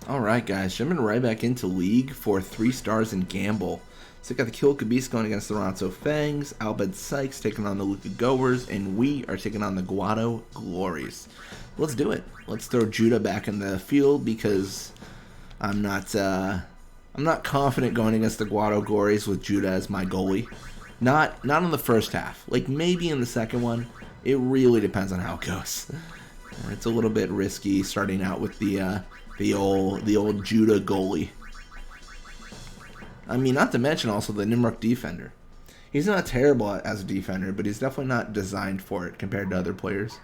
Alright guys, jumping right back into League for 3 stars in Gamble. So we got the Kill Kabis going against the Ronso Fangs, Bhed Psyches taking on the Guado Glories, and we are taking on the Guado Glories. Let's do it. Let's throw Judah back in the field because I'm not confident going against the Guado Glories with Judah as my goalie. Not in the first half. Like maybe in the second one. It really depends on how it goes. It's a little bit risky starting out with the old Judah goalie. I mean, not to mention also the Nimruk defender. He's not terrible as a defender, but he's definitely not designed for it compared to other players.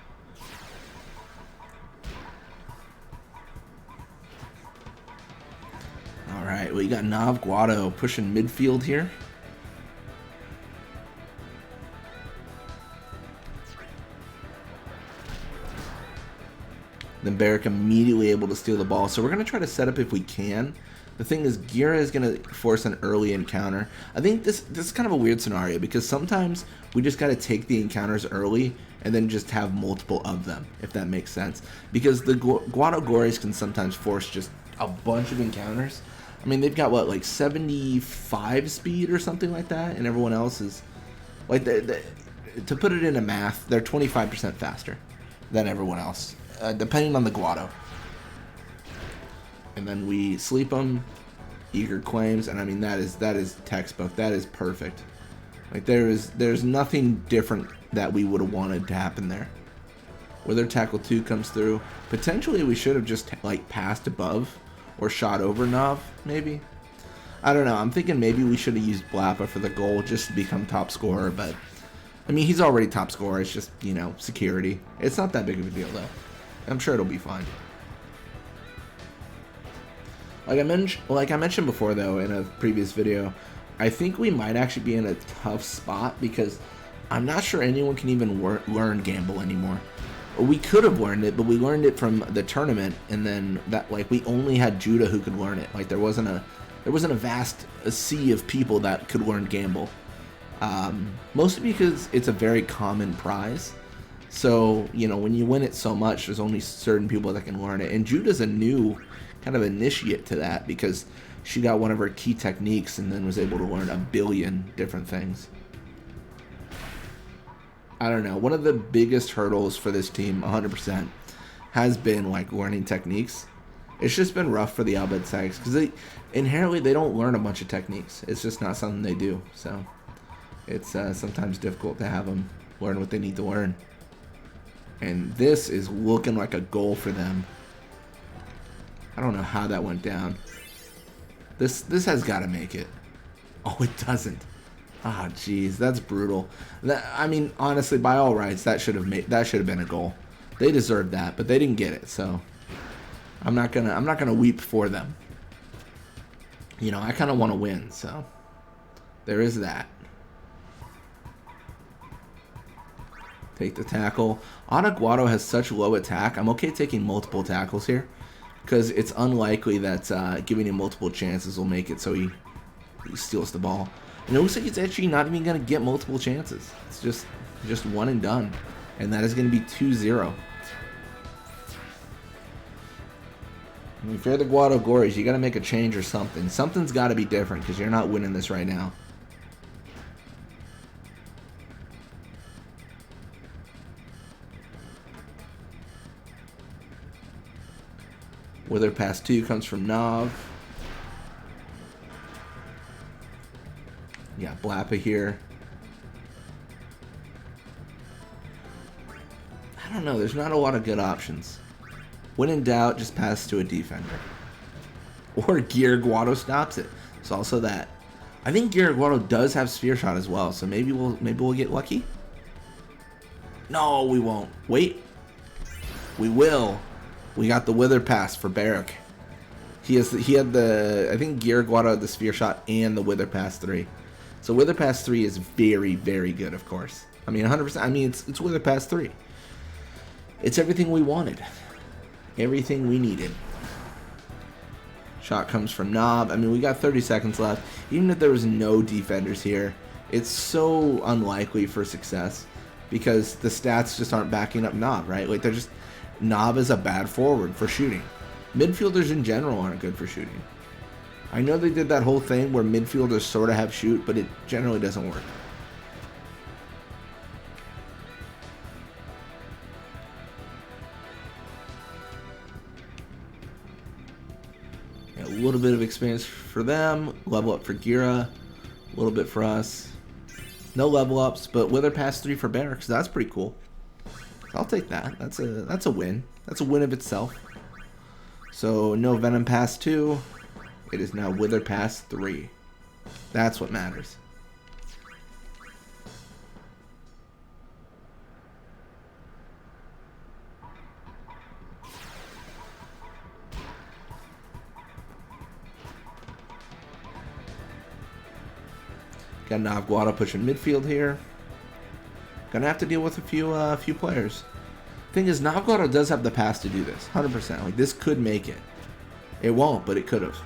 Alright, we got Nav Guado pushing midfield here. Then Barrick immediately able to steal the ball. So we're going to try to set up if we can. The thing is, Gira is going to force an early encounter. I think this is kind of a weird scenario because sometimes we just got to take the encounters early and then just have multiple of them, if that makes sense. Because the Guado Glories can sometimes force just a bunch of encounters. I mean, they've got, what, like 75 speed or something like that, and everyone else is, like, to put it into math, they're 25% faster than everyone else. Depending on the Guado. And then we sleep them, eager claims, and I mean that is textbook. That is perfect. Like there's nothing different that we would have wanted to happen there. Whether tackle 2 comes through, potentially we should have just like passed above or shot over Nav, maybe. I don't know. I'm thinking maybe we should have used Blappa for the goal just to become top scorer, but I mean he's already top scorer. It's just, you know, security. It's not that big of a deal though. I'm sure it'll be fine. Like I mentioned before, though, in a previous video, I think we might actually be in a tough spot because I'm not sure anyone can even learn Gamble anymore. We could have learned it, but we learned it from the tournament, and then that we only had Judah who could learn it. Like there wasn't a vast sea of people that could learn Gamble. Mostly because it's a very common prize. So, you know, when you win it so much, there's only certain people that can learn it. And Judah's a new kind of initiate to that because she got one of her key techniques and then was able to learn a billion different things. I don't know. One of the biggest hurdles for this team, 100%, has been, like, learning techniques. It's just been rough for the Bhed Psyches because inherently they don't learn a bunch of techniques. It's just not something they do. So it's sometimes difficult to have them learn what they need to learn. And this is looking like a goal for them. I don't know how that went down. This has got to make it. Oh, it doesn't. Ah, jeez, that's brutal. I mean, honestly, by all rights, that should have been a goal. They deserved that, but they didn't get it. So I'm not gonna weep for them. You know, I kind of want to win. So there is that. Take the tackle. Guado has such low attack. I'm okay taking multiple tackles here because it's unlikely that giving him multiple chances will make it so he steals the ball. And it looks like it's actually not even going to get multiple chances. It's just one and done. And that is going to be 2-0. If you're the Guado Glories, you got to make a change or something. Something's got to be different because you're not winning this right now. Whether pass 2 comes from Nav. Yeah, Blappa here. I don't know. There's not a lot of good options. When in doubt, just pass to a defender. Or Gear Guado stops it. It's also that. I think Gear Guado does have Sphere Shot as well, so maybe we'll get lucky. No, we won't. Wait. We will. We got the Wither Pass for Barrick. He had the, I think Gear Guado had the Sphere Shot and the Wither Pass 3. So Wither Pass 3 is very, very good, of course. I mean, 100%. I mean, it's Wither Pass 3. It's everything we wanted. Everything we needed. Shot comes from Knob. I mean, we got 30 seconds left. Even if there was no defenders here, it's so unlikely for success because the stats just aren't backing up Knob, right? Like, they're just... Knob is a bad forward for shooting. Midfielders in general aren't good for shooting. I know they did that whole thing where midfielders sort of have shoot, but it generally doesn't work. A little bit of experience for them. Level up for Gira. A little bit for us. No level ups, but Wither Pass 3 for Barracks. That's pretty cool. I'll take that. That's a win. That's a win of itself. So no Venom Pass 2. It is now Wither Pass 3. That's what matters. Got Nav Guado pushing midfield here. Gonna have to deal with a few players. Thing is, Nav Guado does have the pass to do this, 100%. Like, this could make it. It won't, but it could have.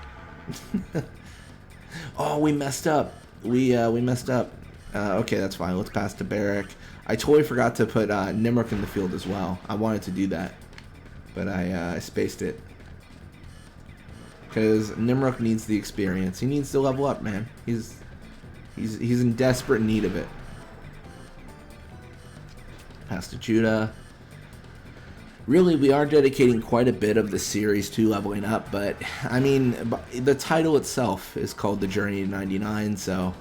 Oh, we messed up. We messed up. Okay, that's fine. Let's pass to Barrack. I totally forgot to put Nimrok in the field as well. I wanted to do that, but I spaced it. Because Nimrok needs the experience. He needs to level up, man. He's in desperate need of it. Pass to Judah. Really, we are dedicating quite a bit of the series to leveling up, but I mean, the title itself is called The Journey to 99, so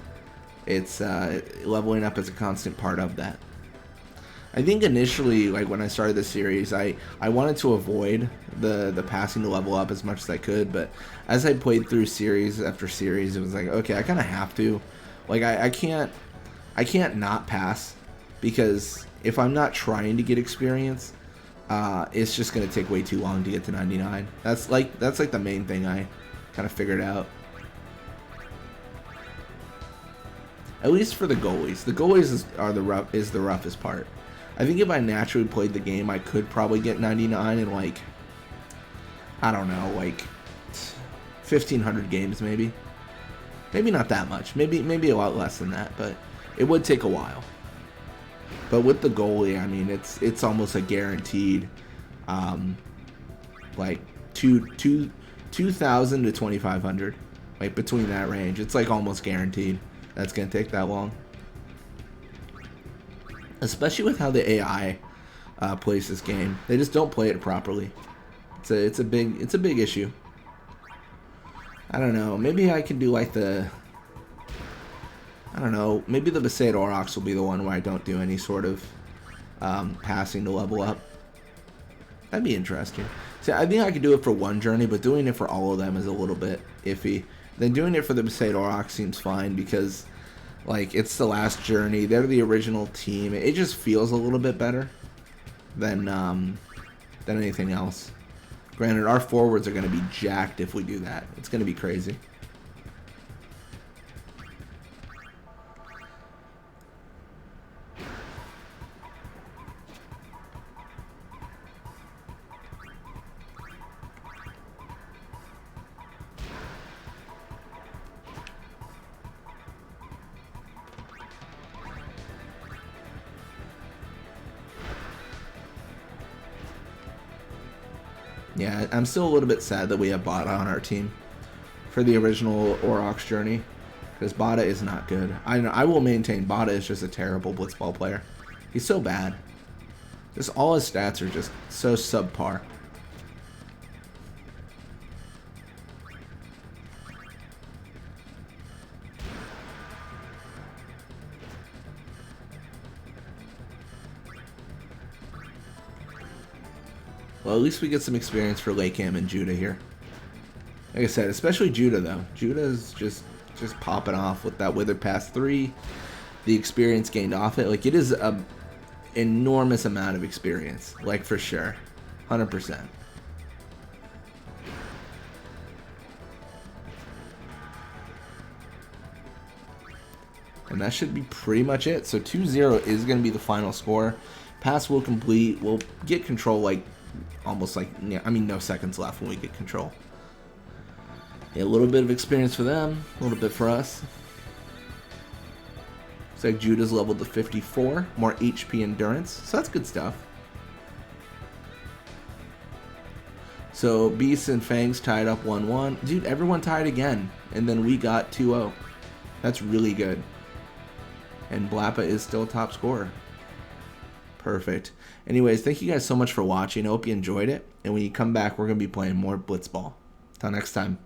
it's leveling up is a constant part of that. I think initially, like when I started the series, I wanted to avoid the passing to level up as much as I could, but as I played through series after series, it was like, okay, I kind of have to. Like, I can't not pass, because if I'm not trying to get experience, it's just gonna take way too long to get to 99. That's like the main thing I kind of figured out. At least for the goalies. The goalies is the roughest part. I think if I naturally played the game, I could probably get 99 in, like, I don't know, like 1,500 games maybe. Maybe not that much. Maybe a lot less than that, but it would take a while. But with the goalie, I mean, it's almost a guaranteed, like 2,000 to 2,500, like between that range. It's like almost guaranteed that's gonna take that long. Especially with how the AI plays this game, they just don't play it properly. It's a big issue. I don't know. Maybe I can do like I don't know, maybe the Bhed Aurochs will be the one where I don't do any sort of passing to level up. That'd be interesting. See, I think I could do it for one journey, but doing it for all of them is a little bit iffy. Then doing it for the Bhed Aurochs seems fine, because, like, it's the last journey. They're the original team. It just feels a little bit better than anything else. Granted, our forwards are going to be jacked if we do that. It's going to be crazy. Yeah, I'm still a little bit sad that we have Bhed on our team for the original Aurochs journey, because Bhed is not good. I will maintain Bhed is just a terrible Blitzball player. He's so bad. Just all his stats are just so subpar. Well, at least we get some experience for Lakeham and Judah here. Like I said, especially Judah, though. Judah's just popping off with that Wither Pass 3. The experience gained off it. Like, it is a enormous amount of experience. Like, for sure. 100%. And that should be pretty much it. So 2-0 is going to be the final score. Pass will complete. We'll get control, like, almost like, I mean, no seconds left when we get control. Yeah, a little bit of experience for them, a little bit for us. Looks like Judah's leveled to 54, more HP endurance, so that's good stuff. So Beasts and Fangs tied up 1-1. Dude, everyone tied again. And then we got 2-0. That's really good. And Blappa is still top scorer. Perfect. Anyways, thank you guys so much for watching. I hope you enjoyed it. And when you come back, we're going to be playing more Blitzball. Till next time.